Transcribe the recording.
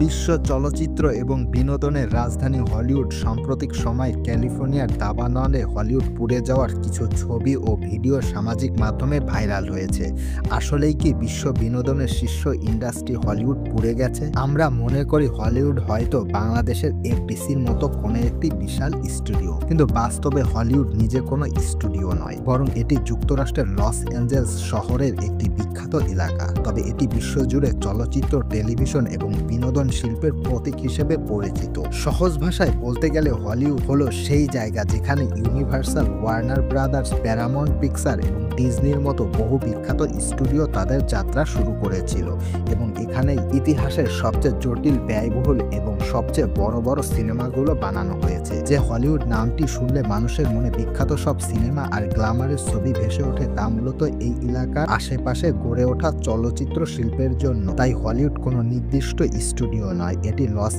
বিশ্ব চলচ্চিত্র এবং বিনোদনের রাজধানী হলিউড সাম্প্রতিক সময়ে ক্যালিফোর্নিয়ার দাবানলে হলিউড পুড়ে যাওয়ার কিছু ছবি ও ভিডিও সামাজিক মাধ্যমে ভাইরাল হয়েছে। আসলেই কি বিশ্ব বিনোদনের শীর্ষ ইন্ডাস্ট্রি হলিউড পুড়ে গেছে? আমরা মনে করি হলিউড হয়তো বাংলাদেশের এফডিসির মতো কোনো একটি বিশাল স্টুডিও, কিন্তু বাস্তবে হলিউড নিজে কোনো স্টুডিও নয়, বরং এটি যুক্তরাষ্ট্রের লস অ্যাঞ্জেলস শহরের একটি বিখ্যাত এলাকা। তবে এটি বিশ্বজুড়ে চলচ্চিত্র, টেলিভিশন এবং বিনোদন শিল্পের প্রতীক হিসেবে পরিচিত। সহজ ভাষায় বলতে গেলে হলিউড হলো সেই জায়গা যেখানে universal, Warner brothers, Paramount picture এবং ডিজনির মতো বহু বিখ্যাত স্টুডিও তাদের যাত্রা শুরু করেছিল, এবং এখানে ইতিহাসের সবচেয়ে জটিল, ব্যয়বহুল এবং সবচেয়ে বড় বড় সিনেমাগুলো বানানো হয়েছে। যে হলিউড নামটি শুনলে মানুষের মনে বিখ্যাত সব সিনেমা আর গ্ল্যামারের ছবি ভেসে ওঠে, তা মূলত এই এলাকার আশেপাশে গড়ে ওঠা চলচ্চিত্র শিল্পের জন্য। তাই হলিউড কোনো নির্দিষ্ট স্টুডিও নয়, এটি লস